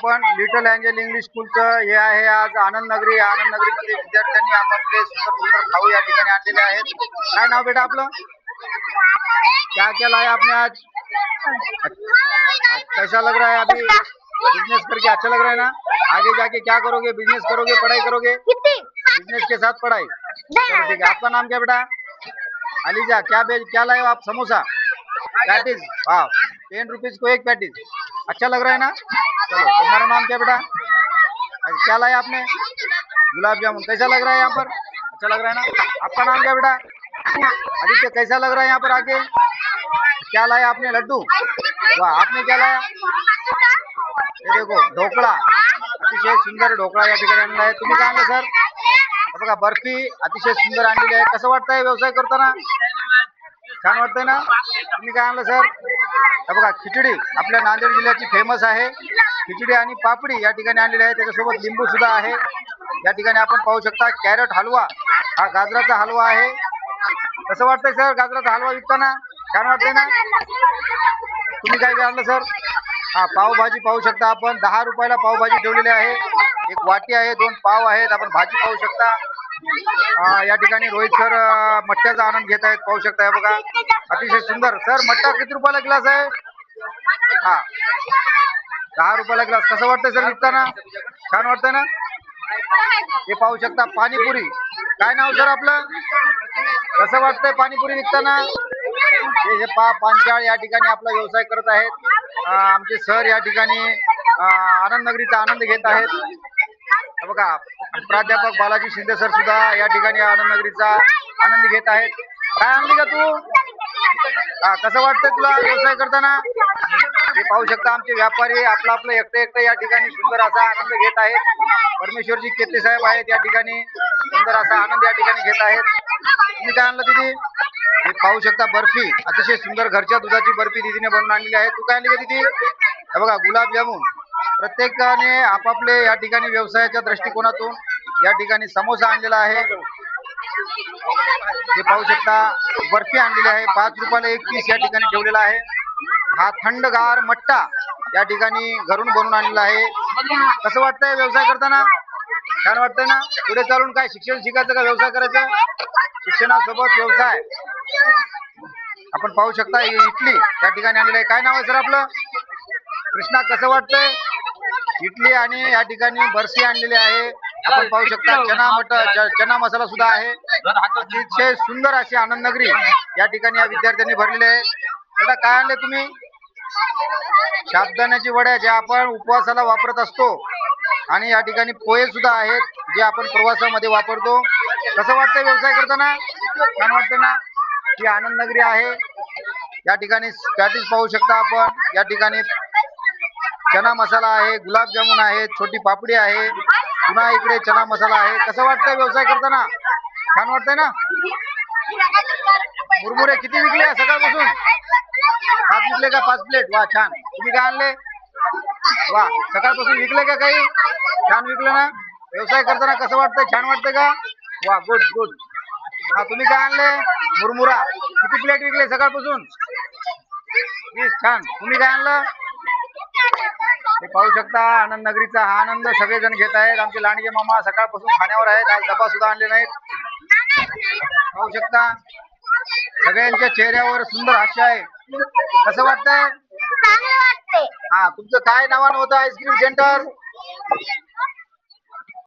आपण little angel English स्कूलचं हे आहे आज आनंद नगरी मध्ये विद्यार्थ्यांनी आपापले सुंदर सुंदर खाऊ या ठिकाणी आणलेले आहेत. काय नाव बेटा आपलं? क्या क्या लाया आपने आज? कैसा लग रहा है अभी? बिजनेस करके अच्छा लग रहा है ना? आगे जाके क्या करोगे? बिजनेस करोगे, पढ़ाई करोगे? बिजनेस के साथ पढ़ाई। चलो ठीक है। आपका नाम क्या बेटा? अलीजा। क्या लाए हो आप? समोसा पैटीज। हाँ, 10 रुपीज को एक पैटीज। अच्छा लग रहा है ना? चलो, तुम्हारा नाम क्या बेटा? क्या लाया आपने? गुलाब जामुन। कैसा लग रहा है यहाँ पर? अच्छा लग रहा है ना? आपका नाम क्या बेटा? आदित्य। कैसा लग रहा है यहाँ पर आके? क्या लाया आपने? लड्डू। वाह, आपने क्या लाया? ये देखो ढोकळा, अतिशय सुंदर ढोकळा या ठिकाणी आणला आहे. तुम्ही काय आणलं सर? बघा बर्फी अतिशय सुंदर आणलेली आहे. कसं वाटतंय व्यवसाय करताना? छान वाटतंय ना? तुम्ही काय आणलं सर? बघा खिचडी आपल्या नांदेड जिल्ह्याची फेमस आहे. खिचडी आणि पापडी या ठिकाणी आणलेली आहे. त्याच्यासोबत लिंबू सुद्धा आहे. या ठिकाणी आपण पाहू शकता कॅरट हलवा, हा गाजराचा हलवा आहे. कसं वाटतंय सर गाजराचा हलवा विकताना? छान वाटतंय ना? तुम्ही काय आणलं सर? हा, पावभाजी पाहू शकता आपण. 10 रुपयाला पावभाजी ठेवलेली आहे. एक वाटी आहे, 2 पाव आहेत. आपण भाजी पाहू शकता. या ठिकाणी रोहित सर मठ्ठ्याचा आनंद घेत आहेत. पाहू शकता बघा अतिशय सुंदर. सर मठ्ठा किती रुपयाला ग्लास आहे? हा, 10 रुपयाला ग्लास. कसं वाटतंय सर विकताना? छान वाटतंय ना? हे पाहू शकता पाणीपुरी. काय नाव सर आपलं? कसं वाटतंय पाणीपुरी विकताना? हे पांचाळ या ठिकाणी आपला व्यवसाय करत आहेत. आमचे सर या ठिकाणी आनंद नगरीचा आनंद घेत आहेत. बघा प्राध्यापक बालाजी शिंदे सर सुद्धा या ठिकाणी आनंद नगरीचा आनंद घेत आहेत. काय आणली का तू? कसं वाटतंय तुला व्यवसाय करताना? हे पाहू शकता आमचे व्यापारी आपलं आपलं एकटं या ठिकाणी सुंदर असा आनंद घेत आहेत. परमेश्वरजी केते साहेब आहेत या ठिकाणी सुंदर असा आनंद या ठिकाणी घेत आहेत. तुम्ही काय आणलं दिदी? हे पाहू शकता बर्फी अतिशय सुंदर घरच्या दुधाची बर्फी दिदीने बनवून आणलेली आहे. तू काय आणली का दिदी? हे बघा गुलाबजामुन. प्रत्येकाने आपापले या ठिकाणी व्यवसायाच्या दृष्टिकोनातून या ठिकाणी समोसा आणलेला आहे. हे पाहू शकता बर्फी आणलेली आहे. 5 रुपयाला एक पीस या ठिकाणी ठेवलेला आहे. हा थंडगार मट्टा या ठिकाणी घरून बनवून आणलेला आहे. कसं वाटतंय व्यवसाय करताना? छान वाटतंय ना? पुढे चालून काय शिक्षण शिकायचं का व्यवसाय करायचं? शिक्षणासोबत व्यवसाय. आपण पाहू शकता इडली या ठिकाणी आणलेलं आहे. काय नाव आहे सर आपलं? कृष्णा. कसं वाटतंय? इडली आणि या ठिकाणी बर्फी आणलेली आहे. आपण पाहू शकता चना मसाला सुद्धा आहे. अतिशय सुंदर अशी आनंद नगरी या ठिकाणी या विद्यार्थ्यांनी भरलेले आहे. आता काय आणले तुम्ही? साबुदाण्याची वड्या ज्या आपण उपवासाला वापरत असतो आणि या ठिकाणी पोहे सुद्धा आहेत जे आपण प्रवासामध्ये वापरतो. कसं वाटतंय व्यवसाय करताना? छान वाटतं ना? ही आनंद नगरी आहे. या ठिकाणी पॅटीज पाहू शकता आपण. या ठिकाणी चना मसाला आहे, गुलाबजामुन आहे, छोटी पापडी आहे, पुन्हा इकडे चना मसाला आहे. कसं वाटतंय व्यवसाय करताना? छान वाटतंय ना? मुरमुरे किती विकले सकाळपासून? 5 विकले का? 5 प्लेट. वा छान. तुम्ही काय आणले? वा, सकाळपासून विकले का काही? छान विकलं ना? व्यवसाय करताना कसं वाटतंय? छान वाटतंय का? वा गुड गुड. हा, तुम्ही काय आणले? मुरमुरा. किती प्लेट विकले सकाळपासून? 20. छान. तुम्ही काय आणलं? हे पाहू शकता आनंद नगरीचा हा आनंद सगळेजण घेत आहेत. आमचे लांडगे मामा सकाळपासून खाण्यावर आहेत. आज डबा सुद्धा आणले नाहीत. पाहू शकता सगळ्यांच्या चेहऱ्यावर सुंदर हास्य आहे. कसं वाटतंय? हा, तुमचं काय नावानं होतं आईस्क्रीम सेंटर?